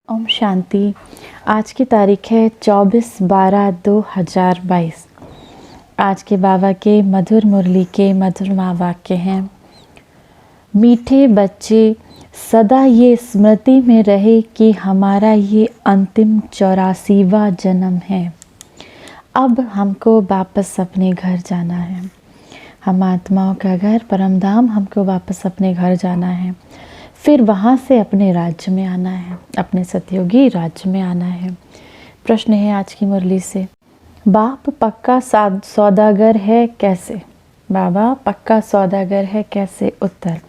ओम शांति। आज की तारीख है 24/12/2022। आज के बाबा के मधुर मुरली के मधुर वाक्य हैं। मीठे बच्चे, सदा ये स्मृति में रहे कि हमारा ये अंतिम 84वां जन्म है। अब हमको वापस अपने घर जाना है। हम आत्माओं का घर परम धाम, हमको वापस अपने घर जाना है। फिर वहाँ से अपने राज्य में आना है, अपने सतयुगी राज्य में आना है। प्रश्न है आज की मुरली से, बाप पक्का सौदागर है कैसे? बाबा पक्का सौदागर है कैसे? उत्तर,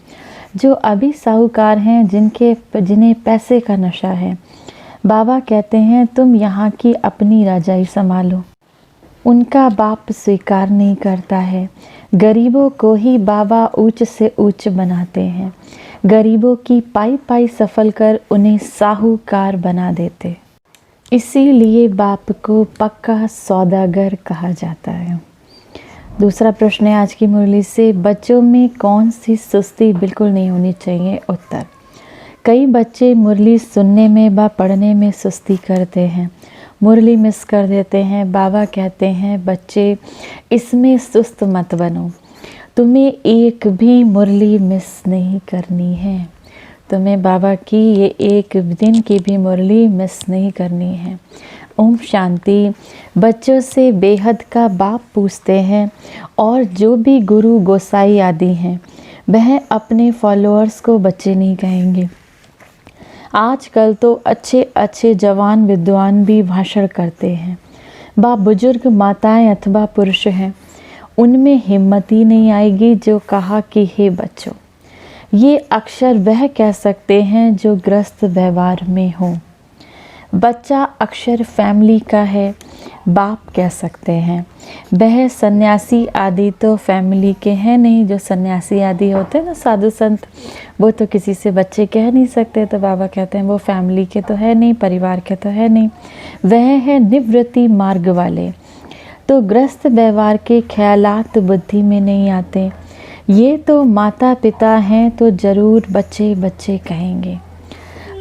जो अभी साहूकार हैं, जिन्हें पैसे का नशा है। बाबा कहते हैं तुम यहाँ की अपनी रजाई संभालो। उनका बाप स्वीकार नहीं करता है। गरीबों को ही बाबा ऊंच से ऊंच बनाते हैं। गरीबों की पाई पाई सफल कर उन्हें साहूकार बना देते। इसीलिए बाप को पक्का सौदागर कहा जाता है। दूसरा प्रश्न है आज की मुरली से, बच्चों में कौन सी सुस्ती बिल्कुल नहीं होनी चाहिए? उत्तर, कई बच्चे मुरली सुनने में व पढ़ने में सुस्ती करते हैं, मुरली मिस कर देते हैं। बाबा कहते हैं बच्चे इसमें सुस्त मत बनो, तुम्हें एक भी मुरली मिस नहीं करनी है। तुम्हें बाबा की ये एक दिन की भी मुरली मिस नहीं करनी है। ओम शांति। बच्चों से बेहद का बाप पूछते हैं और जो भी गुरु गोसाई आदि हैं वह अपने फॉलोअर्स को बच्चे नहीं कहेंगे। आजकल तो अच्छे अच्छे जवान विद्वान भी भाषण करते हैं। बुजुर्ग माताएं अथवा पुरुष हैं, उनमें हिम्मत ही नहीं आएगी जो कहा कि हे बच्चों। ये अक्षर वह कह सकते हैं जो ग्रस्त व्यवहार में हो। बच्चा अक्षर फैमिली का है, बाप कह सकते हैं। वह सन्यासी आदि तो फैमिली के हैं नहीं। जो सन्यासी आदि होते हैं ना, साधु संत, वो तो किसी से बच्चे कह नहीं सकते। तो बाबा कहते हैं वो फैमिली के तो है नहीं, परिवार के तो है नहीं। वह है निवृत्ति मार्ग वाले। तो ग्रस्त व्यवहार के ख्यालात बुद्धि में नहीं आते। ये तो माता पिता हैं तो जरूर बच्चे बच्चे कहेंगे।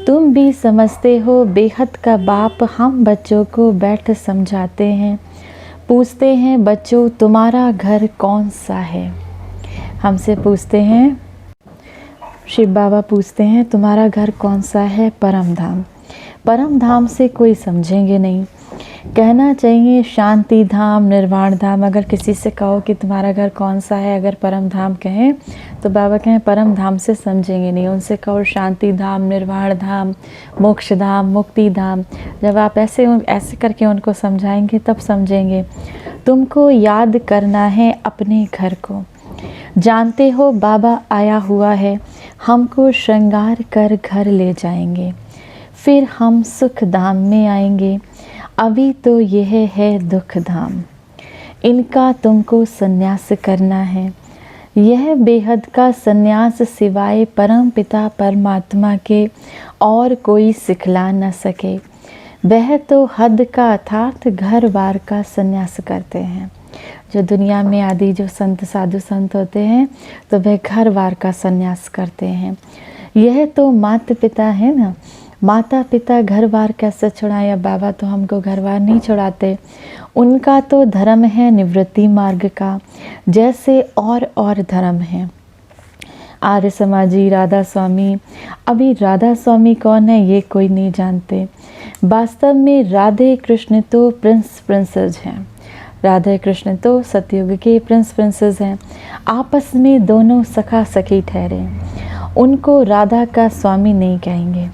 तुम भी समझते हो बेहद का बाप हम बच्चों को बैठ समझाते हैं। पूछते हैं बच्चों तुम्हारा घर कौन सा है? हमसे पूछते हैं, शिव बाबा पूछते हैं तुम्हारा घर कौन सा है? परम धाम। परम धाम से कोई समझेंगे नहीं। कहना चाहिए शांति धाम, निर्वाण धाम। अगर किसी से कहो कि तुम्हारा घर कौन सा है, अगर परम धाम कहें तो बाबा कहें परम धाम से समझेंगे नहीं। उनसे कहो शांति धाम, निर्वाण धाम, मोक्ष धाम, मुक्ति धाम। जब आप ऐसे करके उनको समझाएंगे तब समझेंगे। तुमको याद करना है अपने घर को। जानते हो बाबा आया हुआ है, हमको श्रृंगार कर घर ले जाएंगे, फिर हम सुख धाम में आएंगे। अभी तो यह है दुख धाम, इनका तुमको संन्यास करना है। यह बेहद का संन्यास सिवाय परम पिता परमात्मा के और कोई सिखला न सके। वह तो हद का अर्थात घर बार का संन्यास करते हैं। जो दुनिया में आदि जो संत साधु संत होते हैं तो वह घर बार का संन्यास करते हैं। यह तो माता पिता है ना, माता पिता घर बार कैसे छुड़ाएं? बाबा तो हमको घर बार नहीं छुड़ाते। उनका तो धर्म है निवृत्ति मार्ग का, जैसे और धर्म है। आर्य समाजी राधा स्वामी। अभी राधा स्वामी कौन है ये कोई नहीं जानते। वास्तव में राधे कृष्ण तो प्रिंसेस हैं। राधे कृष्ण तो सतयुग के प्रिंसेस हैं। आपस में दोनों सखा सखी ठहरे। उनको राधा का स्वामी नहीं कहेंगे।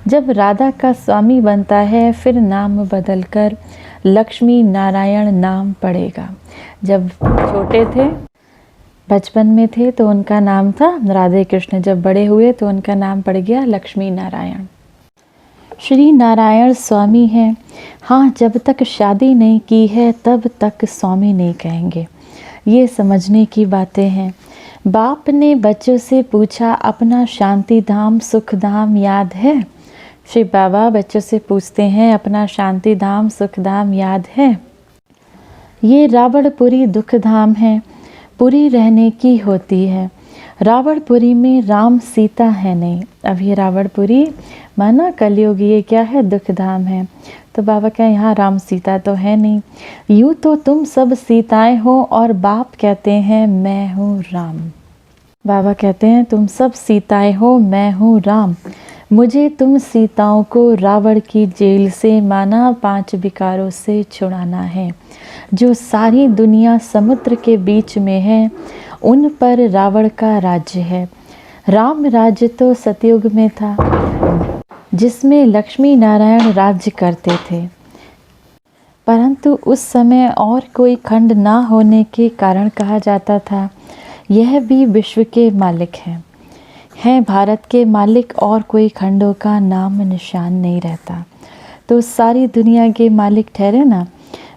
जब राधा का स्वामी बनता है फिर नाम बदलकर लक्ष्मी नारायण नाम पड़ेगा। जब छोटे थे, बचपन में थे तो उनका नाम था राधे कृष्ण। जब बड़े हुए तो उनका नाम पड़ गया लक्ष्मी नारायण। श्री नारायण स्वामी हैं। हाँ, जब तक शादी नहीं की है तब तक स्वामी नहीं कहेंगे। ये समझने की बातें हैं। बाप ने बच्चों से पूछा अपना शांति धाम सुख धाम याद है? श्री बाबा बच्चों से पूछते हैं अपना शांति धाम सुख धाम याद है? ये रावणपुरी दुख धाम है, पूरी रहने की होती है। रावणपुरी में राम सीता है नहीं। अब ये रावणपुरी माना कलयुग, ये क्या है, दुख धाम है। तो बाबा क्या यहाँ राम सीता तो है नहीं। यूँ तो तुम सब सीताएं हो और बाप कहते हैं मैं हूँ राम। बाबा कहते हैं तुम सब सीताएं हो, मैं हूँ राम। मुझे तुम सीताओं को रावण की जेल से माना 5 विकारों से छुड़ाना है। जो सारी दुनिया समुद्र के बीच में है, उन पर रावण का राज्य है। राम राज्य तो सतयुग में था, जिसमें लक्ष्मी नारायण राज्य करते थे, परंतु उस समय और कोई खंड ना होने के कारण कहा जाता था यह भी विश्व के मालिक हैं भारत के मालिक, और कोई खंडों का नाम निशान नहीं रहता। तो सारी दुनिया के मालिक ठहरे ना,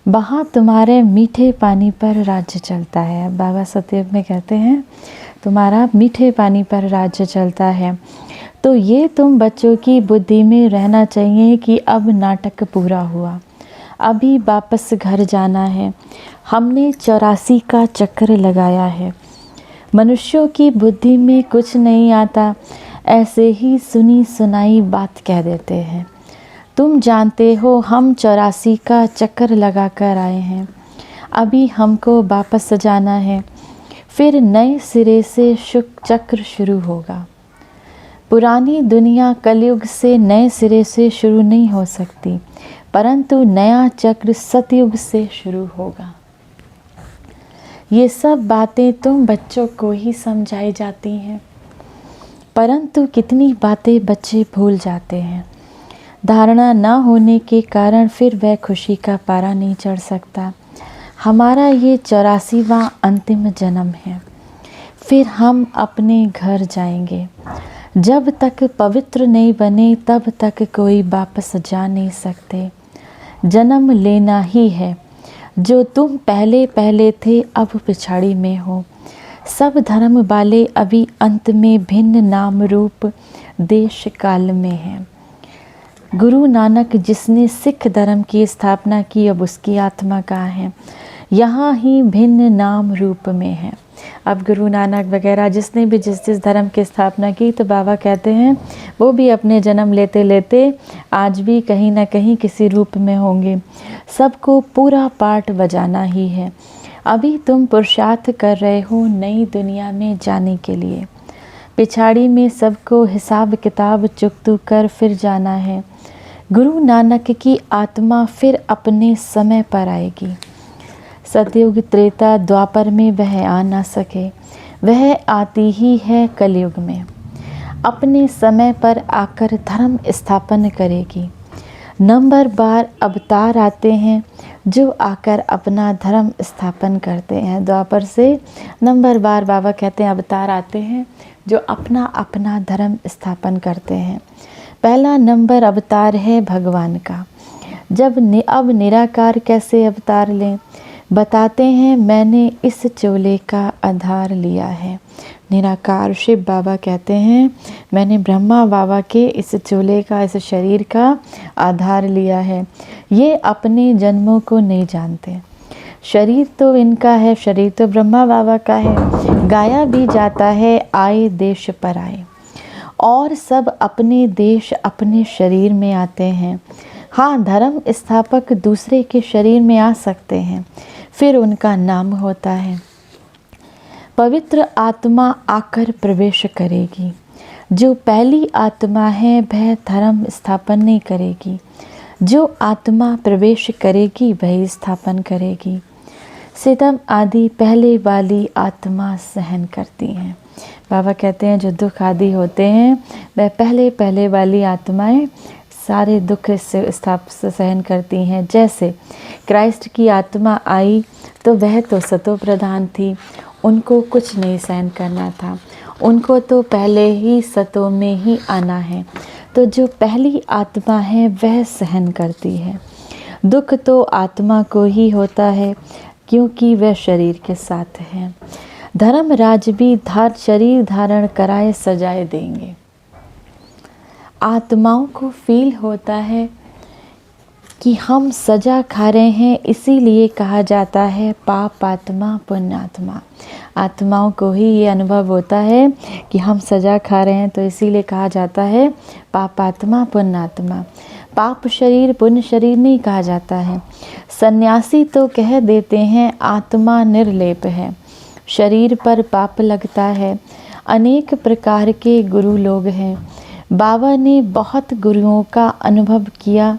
वहाँ तुम्हारे मीठे पानी पर राज्य चलता है। बाबा सतयुग में कहते हैं तुम्हारा मीठे पानी पर राज्य चलता है। तो ये तुम बच्चों की बुद्धि में रहना चाहिए कि अब नाटक पूरा हुआ, अभी वापस घर जाना है। हमने 84 का चक्र लगाया है। मनुष्यों की बुद्धि में कुछ नहीं आता, ऐसे ही सुनी सुनाई बात कह देते हैं। तुम जानते हो हम 84 का चक्कर लगा कर आए हैं, अभी हमको वापस जाना है, फिर नए सिरे से सुख चक्र शुरू होगा। पुरानी दुनिया कलयुग से नए सिरे से शुरू नहीं हो सकती, परंतु नया चक्र सतयुग से शुरू होगा। ये सब बातें तुम बच्चों को ही समझाई जाती हैं, परंतु कितनी बातें बच्चे भूल जाते हैं। धारणा न होने के कारण फिर वह खुशी का पारा नहीं चढ़ सकता। हमारा ये 84वां अंतिम जन्म है, फिर हम अपने घर जाएंगे। जब तक पवित्र नहीं बने तब तक कोई वापस जा नहीं सकते। जन्म लेना ही है। जो तुम पहले पहले थे अब पिछाड़ी में हो। सब धर्म वाले अभी अंत में भिन्न नाम रूप देश काल में हैं। गुरु नानक जिसने सिख धर्म की स्थापना की, अब उसकी आत्मा कहाँ है? यहाँ ही भिन्न नाम रूप में है। अब गुरु नानक वगैरह जिसने भी जिस धर्म की स्थापना की, तो बाबा कहते हैं वो भी अपने जन्म लेते लेते आज भी कहीं ना कहीं किसी रूप में होंगे। सबको पूरा पाठ बजाना ही है। अभी तुम पुरुषार्थ कर रहे हो नई दुनिया में जाने के लिए। पिछाड़ी में सबको हिसाब किताब चुकतू कर फिर जाना है। गुरु नानक की आत्मा फिर अपने समय पर आएगी। सतयुग त्रेता द्वापर में वह आ ना सके, वह आती ही है कलयुग में। अपने समय पर आकर धर्म स्थापन करेगी। नंबर बार अवतार आते हैं जो आकर अपना धर्म स्थापन करते हैं। द्वापर से नंबर बार बाबा कहते हैं अवतार आते हैं जो अपना अपना धर्म स्थापन करते हैं। पहला नंबर अवतार है भगवान का। अब निराकार कैसे अवतार लें, बताते हैं। मैंने इस चोले का आधार लिया है। निराकार शिव बाबा कहते हैं मैंने ब्रह्मा बाबा के इस चोले का, इस शरीर का आधार लिया है। ये अपने जन्मों को नहीं जानते। शरीर तो इनका है, शरीर तो ब्रह्मा बाबा का है। गाया भी जाता है आए देश पर आए, और सब अपने देश अपने शरीर में आते हैं। हाँ, धर्म स्थापक दूसरे के शरीर में आ सकते हैं, फिर उनका नाम होता है। पवित्र आत्मा आकर प्रवेश करेगी। जो पहली आत्मा है वह धर्म स्थापन नहीं करेगी। जो आत्मा प्रवेश करेगी वही स्थापन करेगी। सितम आदि पहले वाली आत्मा सहन करती हैं। बाबा कहते हैं जो दुख आदि होते हैं वह पहले पहले वाली आत्माएं सारे दुख से सहन करती हैं। जैसे क्राइस्ट की आत्मा आई तो वह तो सतो प्रधान थी, उनको कुछ नहीं सहन करना था, उनको तो पहले ही सतों में ही आना है। तो जो पहली आत्मा है वह सहन करती है। दुख तो आत्मा को ही होता है क्योंकि वह शरीर के साथ है। धर्मराज भी शरीर धारण कराए सजाए देंगे। आत्माओं को फील होता है कि हम सजा खा रहे हैं, इसीलिए कहा जाता है पाप आत्मा पुण्यात्मा। आत्माओं को ही ये अनुभव होता है कि हम सजा खा रहे हैं, तो इसीलिए कहा जाता है पाप आत्मा पुण्यात्मा। पाप शरीर पुण्य शरीर नहीं कहा जाता है। सन्यासी तो कह देते हैं आत्मा निर्लेप है, शरीर पर पाप लगता है। अनेक प्रकार के गुरु लोग हैं। बाबा ने बहुत गुरुओं का अनुभव किया।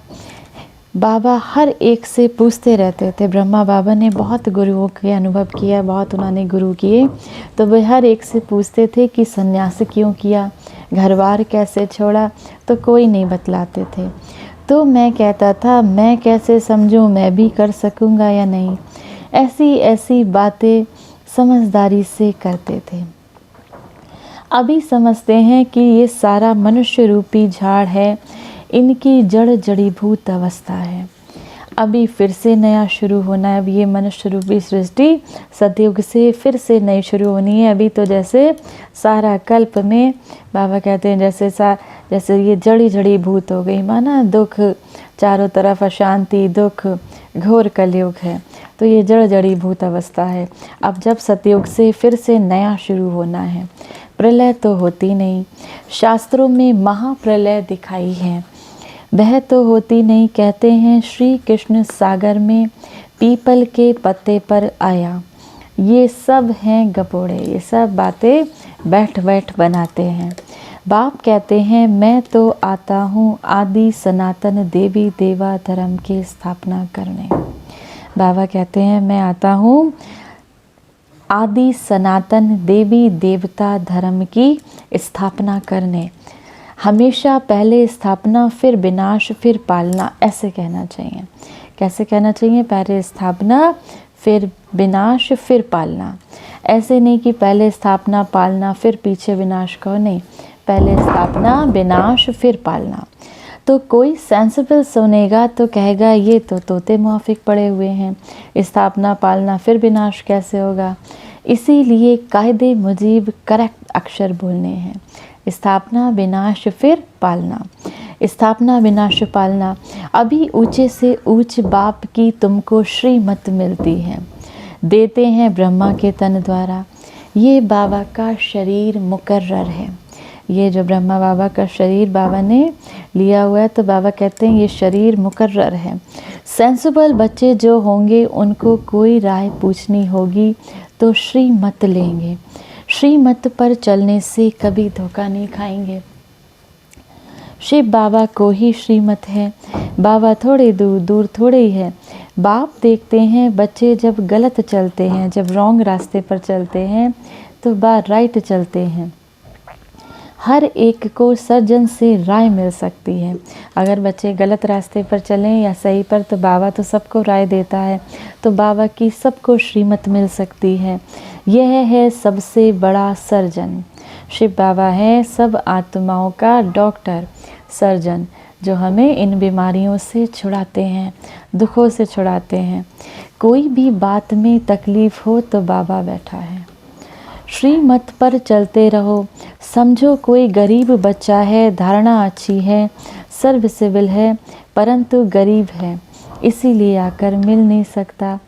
बाबा हर एक से पूछते रहते थे। ब्रह्मा बाबा ने बहुत गुरुओं के अनुभव किया, बहुत उन्होंने गुरु किए, तो वे हर एक से पूछते थे कि सन्यास क्यों किया, घर बार कैसे छोड़ा, तो कोई नहीं बतलाते थे। तो मैं कहता था मैं कैसे समझूं, मैं भी कर सकूंगा या नहीं। ऐसी ऐसी बातें समझदारी से करते थे। अभी समझते हैं कि ये सारा मनुष्य रूपी झाड़ है, इनकी जड़ जड़ीभूत अवस्था है। अभी फिर से नया शुरू होना है। अब ये मनुष्य रूपी सृष्टि सतयुग से फिर से नई शुरू होनी है। अभी तो जैसे सारा कल्प में बाबा कहते हैं जैसे ये जड़ी भूत हो गई, माना दुख चारों तरफ, अशांति दुख घोर कलयुग है, तो ये जड़ी भूत अवस्था है। अब जब सतयुग से फिर से नया शुरू होना है, प्रलय तो होती नहीं। शास्त्रों में महाप्रलय दिखाई है, वह तो होती नहीं। कहते हैं श्री कृष्ण सागर में पीपल के पत्ते पर आया। ये सब हैं गपोड़े, ये सब बातें बैठ बनाते हैं। बाप कहते हैं मैं तो आता हूँ आदि सनातन देवी देवा धर्म की स्थापना करने। बाबा कहते हैं मैं आता हूँ आदि सनातन देवी देवता धर्म की स्थापना करने। हमेशा पहले स्थापना फिर विनाश फिर पालना, ऐसे कहना चाहिए। कैसे कहना चाहिए? पहले स्थापना फिर विनाश फिर पालना। ऐसे नहीं कि पहले स्थापना पालना फिर पीछे विनाश कहो, नहीं, पहले स्थापना विनाश फिर पालना। तो कोई सेंसिबल सुनेगा तो कहेगा ये तो तोते मुआफिक पड़े हुए हैं, स्थापना पालना फिर विनाश कैसे होगा। इसीलिए कायदे मुजीब करेक्ट अक्षर बोलने हैं। स्थापना विनाश फिर पालना, स्थापना विनाश पालना। अभी ऊंचे से ऊंच बाप की तुमको श्रीमत मिलती है, देते हैं ब्रह्मा के तन द्वारा। ये बाबा का शरीर मुकर्रर है। ये जो ब्रह्मा बाबा का शरीर बाबा ने लिया हुआ है, तो बाबा कहते हैं ये शरीर मुकर्रर है। सेंसिबल बच्चे जो होंगे उनको कोई राय पूछनी होगी तो श्रीमत लेंगे। श्रीमत पर चलने से कभी धोखा नहीं खाएंगे। शिव बाबा को ही श्रीमत है। बाबा थोड़े दूर थोड़े ही है। बाप देखते हैं बच्चे जब गलत चलते हैं, जब रॉन्ग रास्ते पर चलते हैं, तो बाप राइट चलते हैं। हर एक को सर्जन से राय मिल सकती है। अगर बच्चे गलत रास्ते पर चलें या सही पर, तो बाबा तो सबको राय देता है, तो बाबा की सबको श्रीमत मिल सकती है। यह है सबसे बड़ा सर्जन। शिव बाबा है सब आत्माओं का डॉक्टर, सर्जन, जो हमें इन बीमारियों से छुड़ाते हैं, दुखों से छुड़ाते हैं। कोई भी बात में तकलीफ़ हो तो बाबा बैठा है। श्रीमत पर चलते रहो। समझो कोई गरीब बच्चा है, धारणा अच्छी है, सर्व सिविल है, परंतु गरीब है, इसीलिए आकर मिल नहीं सकता।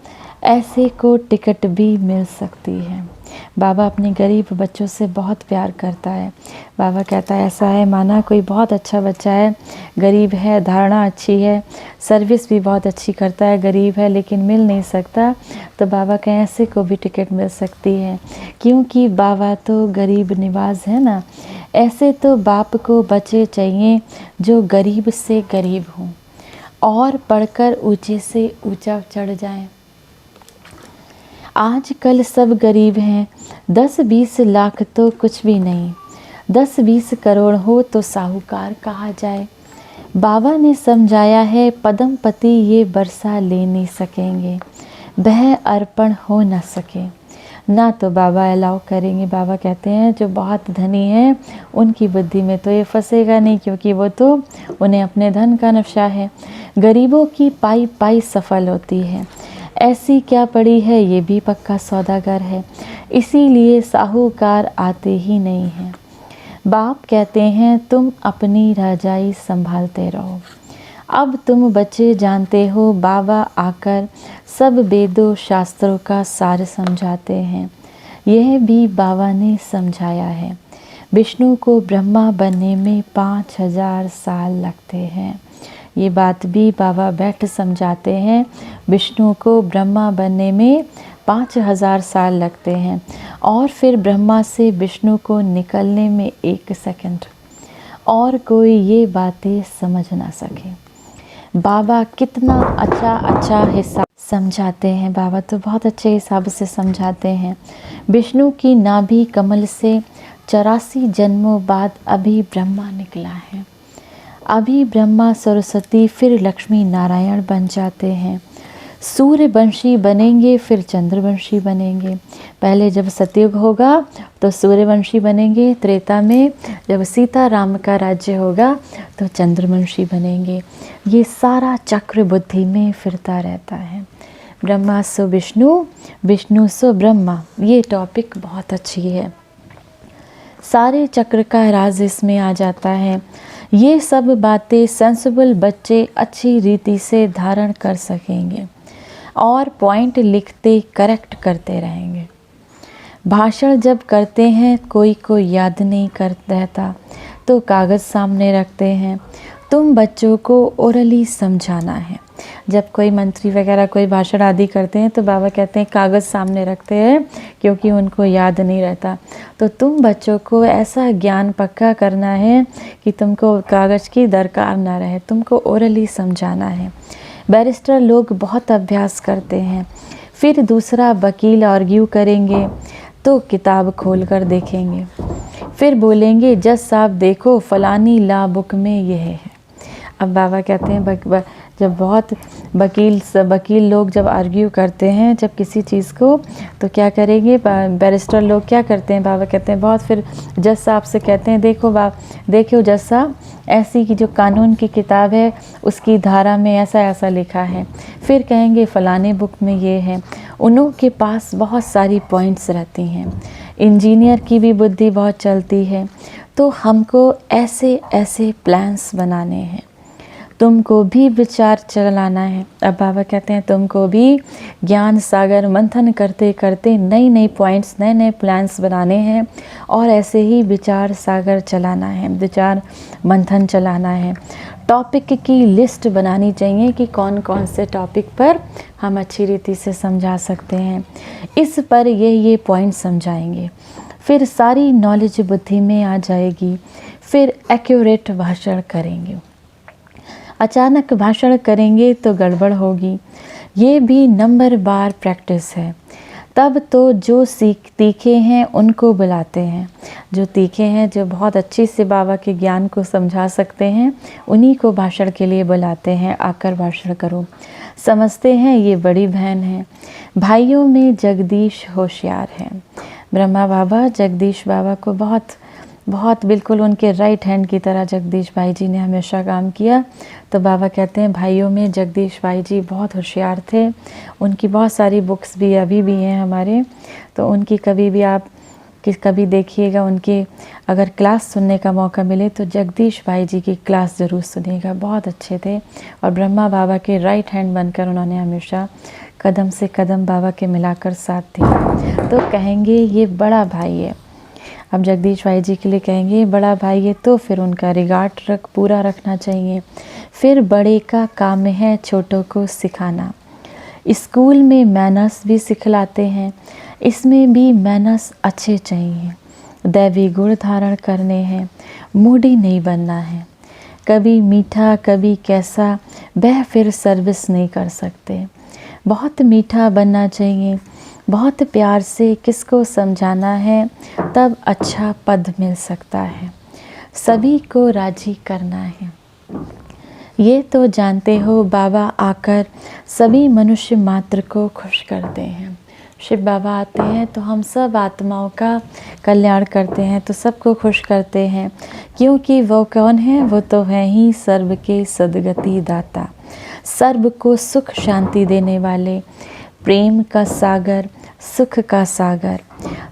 ऐसे को टिकट भी मिल सकती है। बाबा अपने गरीब बच्चों से बहुत प्यार करता है। बाबा कहता है ऐसा है, माना कोई बहुत अच्छा बच्चा है, गरीब है, धारणा अच्छी है, सर्विस भी बहुत अच्छी करता है, गरीब है लेकिन मिल नहीं सकता, तो बाबा के ऐसे को भी टिकट मिल सकती है, क्योंकि बाबा तो गरीब निवाज है ना। ऐसे तो बाप को बच्चे चाहिए जो गरीब से गरीब हों और पढ़कर ऊंचे से ऊंचा चढ़ जाएं। आजकल सब गरीब हैं। 10-20 लाख तो कुछ भी नहीं, 10-20 करोड़ हो तो साहूकार कहा जाए। बाबा ने समझाया है पदमपति ये बरसा ले नहीं सकेंगे, वह अर्पण हो न सके ना, तो बाबा अलाउ करेंगे। बाबा कहते हैं जो बहुत धनी है उनकी बुद्धि में तो ये फंसेगा नहीं, क्योंकि वो तो उन्हें अपने धन का नशा है। गरीबों की पाई पाई सफल होती है। ऐसी क्या पड़ी है, ये भी पक्का सौदागर है, इसीलिए साहूकार आते ही नहीं हैं। बाप कहते हैं तुम अपनी रजाई संभालते रहो। अब तुम बच्चे जानते हो बाबा आकर सब वेदों शास्त्रों का सार समझाते हैं। यह भी बाबा ने समझाया है। विष्णु को ब्रह्मा बनने में 5000 साल लगते हैं। ये बात भी बाबा बैठ समझाते हैं। विष्णु को ब्रह्मा बनने में 5000 साल लगते हैं और फिर ब्रह्मा से विष्णु को निकलने में 1 सेकंड, और कोई ये बातें समझ ना सके। बाबा कितना अच्छा हिसाब समझाते हैं। बाबा तो बहुत अच्छे हिसाब से समझाते हैं। विष्णु की नाभि कमल से 84 जन्मों बाद अभी ब्रह्मा निकला है। अभी ब्रह्मा सरस्वती फिर लक्ष्मी नारायण बन जाते हैं। सूर्यवंशी बनेंगे, फिर चंद्रवंशी बनेंगे। पहले जब सतयुग होगा तो सूर्यवंशी बनेंगे, त्रेता में जब सीता राम का राज्य होगा तो चंद्रवंशी बनेंगे। ये सारा चक्र बुद्धि में फिरता रहता है। ब्रह्मा सो विष्णु, विष्णु सो ब्रह्मा, ये टॉपिक बहुत अच्छी है। सारे चक्र का राज इसमें आ जाता है। ये सब बातें सेंसिबल बच्चे अच्छी रीति से धारण कर सकेंगे और पॉइंट लिखते करेक्ट करते रहेंगे। भाषण जब करते हैं कोई को याद नहीं कर रहता तो कागज़ सामने रखते हैं। तुम बच्चों को ओरली समझाना है। जब कोई मंत्री वगैरह कोई भाषण आदि करते हैं तो बाबा कहते हैं कागज़ सामने रखते हैं क्योंकि उनको याद नहीं रहता। तो तुम बच्चों को ऐसा ज्ञान पक्का करना है कि तुमको कागज़ की दरकार ना रहे, तुमको ओरली समझाना है। बैरिस्टर लोग बहुत अभ्यास करते हैं, फिर दूसरा वकील आर्ग्यू करेंगे तो किताब खोल कर देखेंगे, फिर बोलेंगे जज साहब देखो फलानी ला बुक में यह है। अब बाबा कहते हैं जब बहुत वकील लोग जब आर्ग्यू करते हैं जब किसी चीज़ को, तो क्या करेंगे बैरिस्टर लोग क्या करते हैं, बाबा कहते हैं बहुत, फिर जज साहब से कहते हैं देखो जज साहब ऐसी की जो कानून की किताब है उसकी धारा में ऐसा ऐसा लिखा है, फिर कहेंगे फ़लाने बुक में ये है। उन्हों के पास बहुत सारी पॉइंट्स रहती हैं। इंजीनियर की भी बुद्धि बहुत चलती है। तो हमको ऐसे ऐसे प्लान्स बनाने हैं, तुमको भी विचार चलाना है। अब बाबा कहते हैं तुमको भी ज्ञान सागर मंथन करते करते नई नई पॉइंट्स नए नए प्लान्स बनाने हैं और ऐसे ही विचार सागर चलाना है, विचार मंथन चलाना है। टॉपिक की लिस्ट बनानी चाहिए कि कौन कौन से टॉपिक पर हम अच्छी रीति से समझा सकते हैं। इस पर ये पॉइंट समझाएंगे, फिर सारी नॉलेज बुद्धि में आ जाएगी। फिर एक्यूरेट भाषण करेंगे। अचानक भाषण करेंगे तो गड़बड़ होगी। ये भी नंबर बार प्रैक्टिस है। तब तो जो तीखे हैं उनको बुलाते हैं, जो तीखे हैं जो बहुत अच्छी से बाबा के ज्ञान को समझा सकते हैं उन्हीं को भाषण के लिए बुलाते हैं, आकर भाषण करो। समझते हैं ये बड़ी बहन है। भाइयों में जगदीश होशियार है। ब्रह्मा बाबा जगदीश बाबा को बहुत बिल्कुल उनके राइट हैंड की तरह जगदीश भाई जी ने हमेशा काम किया। तो बाबा कहते हैं भाइयों में जगदीश भाई जी बहुत होशियार थे। उनकी बहुत सारी बुक्स भी अभी भी हैं हमारे, तो उनकी कभी भी आप कभी देखिएगा, उनकी अगर क्लास सुनने का मौका मिले तो जगदीश भाई जी की क्लास ज़रूर सुनिएगा, बहुत अच्छे थे। और ब्रह्मा बाबा के राइट हैंड बनकर उन्होंने हमेशा कदम से कदम बाबा के मिलाकर साथ दिया। तो कहेंगे ये बड़ा भाई है। अब जगदीश भाई जी के लिए कहेंगे बड़ा भाई है, तो फिर उनका रिगार्ड पूरा रखना चाहिए। फिर बड़े का काम है छोटों को सिखाना। स्कूल में मैनर्स भी सिखलाते हैं, इसमें भी मैनर्स अच्छे चाहिए। दैवी गुण धारण करने हैं, मूडी नहीं बनना है। कभी मीठा कभी कैसा, वह फिर सर्विस नहीं कर सकते। बहुत मीठा बनना चाहिए, बहुत प्यार से किसको समझाना है, तब अच्छा पद मिल सकता है। सभी को राजी करना है। ये तो जानते हो बाबा आकर सभी मनुष्य मात्र को खुश करते हैं। शिव बाबा आते हैं तो हम सब आत्माओं का कल्याण करते हैं, तो सबको खुश करते हैं, क्योंकि वो कौन है, वो तो है ही सर्व के सद्गति दाता, सर्व को सुख शांति देने वाले, प्रेम का सागर, सुख का सागर।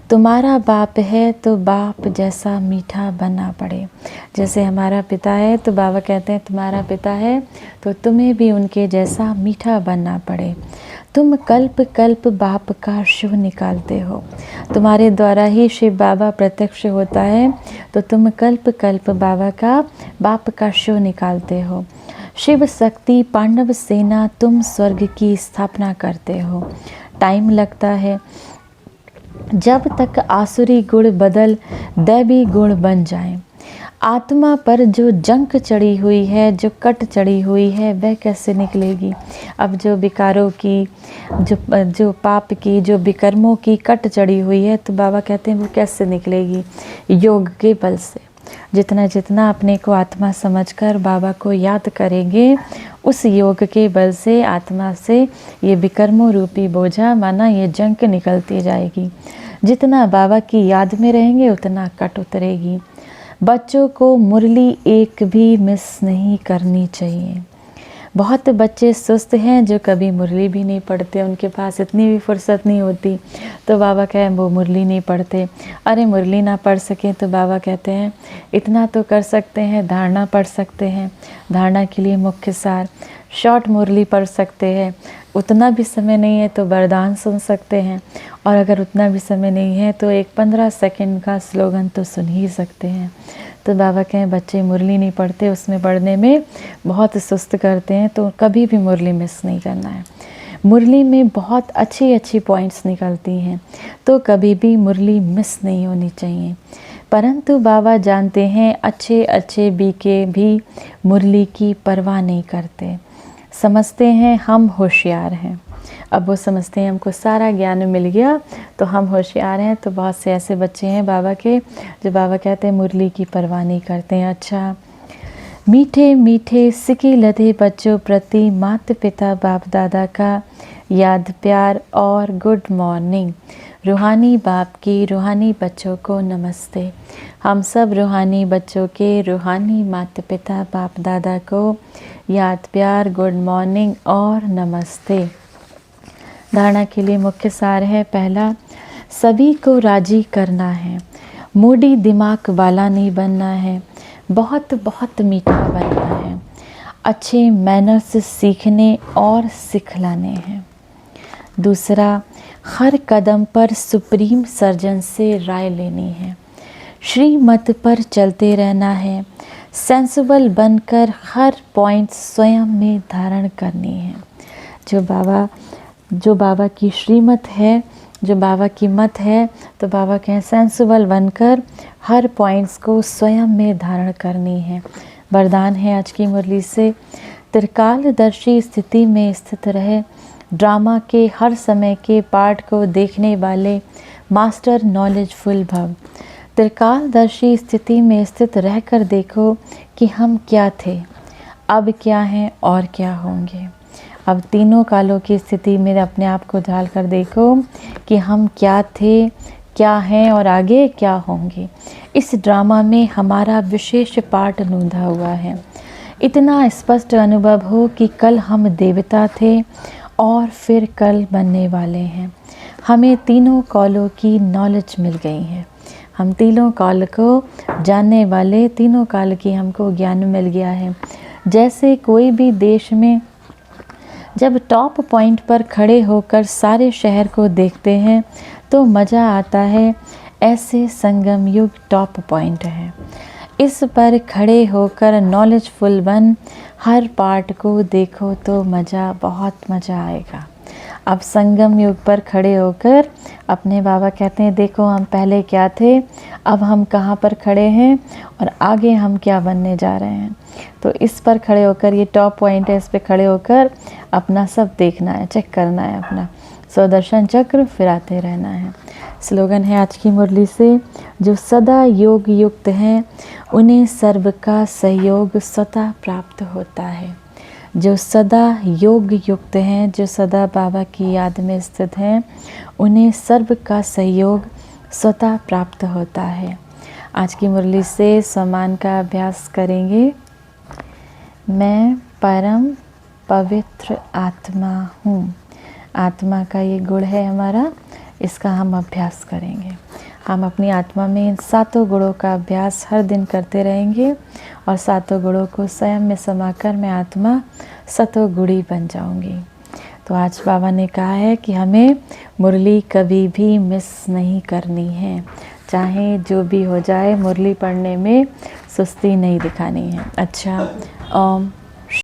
तुम्हारा बाप है तो बाप जैसा मीठा बनना पड़े। जैसे हमारा पिता है तो बाबा कहते हैं तुम्हारा पिता है तो तुम्हें भी उनके जैसा मीठा बनना पड़े। तुम कल्प कल्प बाप का शिव निकालते हो, तुम्हारे द्वारा ही शिव बाबा प्रत्यक्ष होता है, तो तुम कल्प कल्प बाप का शिव निकालते हो। शिव शक्ति पांडव सेना तुम स्वर्ग की स्थापना करते हो। टाइम लगता है जब तक आसुरी गुण बदल दैवी गुण बन जाएं। आत्मा पर जो जंक चढ़ी हुई है, जो कट चढ़ी हुई है, वह कैसे निकलेगी। अब जो विकारों की, जो पाप की, जो विकर्मों की कट चढ़ी हुई है, तो बाबा कहते हैं वो कैसे निकलेगी। योग के बल से। जितना जितना अपने को आत्मा समझकर बाबा को याद करेंगे, उस योग के बल से आत्मा से ये विकर्मों रूपी बोझा, माना ये जंक निकलती जाएगी। जितना बाबा की याद में रहेंगे उतना कट उतरेगी। बच्चों को मुरली एक भी मिस नहीं करनी चाहिए। बहुत बच्चे सुस्त हैं जो कभी मुरली भी नहीं पढ़ते, उनके पास इतनी भी फुर्सत नहीं होती, तो बाबा कहें वो मुरली नहीं पढ़ते। अरे मुरली ना पढ़ सकें तो बाबा कहते हैं इतना तो कर सकते हैं, धारणा पढ़ सकते हैं। धारणा के लिए मुख्य सार, शॉर्ट मुरली पढ़ सकते हैं। उतना भी समय नहीं है तो वरदान सुन सकते हैं, और अगर उतना भी समय नहीं है तो एक 15 सेकंड का स्लोगन तो सुन ही सकते हैं। तो बाबा कहें बच्चे मुरली नहीं पढ़ते, उसमें पढ़ने में बहुत सुस्त करते हैं, तो कभी भी मुरली मिस नहीं करना है। मुरली में बहुत अच्छी अच्छी पॉइंट्स निकलती हैं, तो कभी भी मुरली मिस नहीं होनी चाहिए। परंतु बाबा जानते हैं अच्छे अच्छे बीके भी मुरली की परवाह नहीं करते, समझते हैं हम होशियार हैं। अब वो समझते हैं हमको सारा ज्ञान मिल गया तो हम होशियार हैं। तो बहुत से ऐसे बच्चे हैं बाबा के जो बाबा कहते हैं मुरली की परवाह नहीं करते हैं। अच्छा, मीठे मीठे सिके लदे बच्चों प्रति माता पिता बाप दादा का याद प्यार और गुड मॉर्निंग। रूहानी बाप की रूहानी बच्चों को नमस्ते। हम सब रूहानी बच्चों के रूहानी माता पिता बाप दादा को याद प्यार, गुड मॉर्निंग और नमस्ते। धारणा के लिए मुख्य सार है, पहला, सभी को राजी करना है, मूडी दिमाग वाला नहीं बनना है, बहुत बहुत मीठा बनना है, अच्छे मैनर्स सीखने और सिखलाने हैं। दूसरा, हर कदम पर सुप्रीम सर्जन से राय लेनी है, श्रीमत पर चलते रहना है, सेंसिबल बनकर हर पॉइंट स्वयं में धारण करनी है। जो बाबा की श्रीमत है, जो बाबा की मत है, तो बाबा कहें सेंसिबल बनकर हर पॉइंट्स को स्वयं में धारण करनी है। वरदान है आज की मुरली से, त्रिकालदर्शी स्थिति में स्थित रहे, ड्रामा के हर समय के पार्ट को देखने वाले मास्टर नॉलेजफुल भव। त्रिकालदर्शी स्थिति में स्थित रहकर देखो कि हम क्या थे, अब क्या हैं और क्या होंगे। अब तीनों कालों की स्थिति में अपने आप को ढाल कर देखो कि हम क्या थे, क्या हैं और आगे क्या होंगे। इस ड्रामा में हमारा विशेष पार्ट नूंधा हुआ है। इतना स्पष्ट अनुभव हो कि कल हम देवता थे और फिर कल बनने वाले हैं। हमें तीनों कालों की नॉलेज मिल गई है, हम तीनों काल को जानने वाले, तीनों काल की हमको ज्ञान मिल गया है। जैसे कोई भी देश में जब टॉप पॉइंट पर खड़े होकर सारे शहर को देखते हैं तो मज़ा आता है, ऐसे संगम युग टॉप पॉइंट है। इस पर खड़े होकर नॉलेजफुल बन हर पार्ट को देखो तो मज़ा, बहुत मज़ा आएगा। अब संगम युग पर खड़े होकर अपने बाबा कहते हैं देखो हम पहले क्या थे, अब हम कहाँ पर खड़े हैं और आगे हम क्या बनने जा रहे हैं। तो इस पर खड़े होकर, ये टॉप पॉइंट है, इस पर खड़े होकर अपना सब देखना है, चेक करना है, अपना सुदर्शन चक्र फिराते रहना है। स्लोगन है आज की मुरली से, जो सदा योग युक्त हैं उन्हें सर्व का सहयोग स्वतः प्राप्त होता है। जो सदा योग युक्त हैं, जो सदा बाबा की याद में स्थित हैं, उन्हें सर्व का सहयोग स्वतः प्राप्त होता है। आज की मुरली से सम्मान का अभ्यास करेंगे। मैं परम पवित्र आत्मा हूँ, आत्मा का ये गुण है हमारा, इसका हम अभ्यास करेंगे। हम अपनी आत्मा में इन 7 गुणों का अभ्यास हर दिन करते रहेंगे और 7 गुणों को स्वयं में समाकर मैं आत्मा सतोगुणी बन जाऊंगी। तो आज बाबा ने कहा है कि हमें मुरली कभी भी मिस नहीं करनी है, चाहे जो भी हो जाए मुरली पढ़ने में सुस्ती नहीं दिखानी है। अच्छा, ओम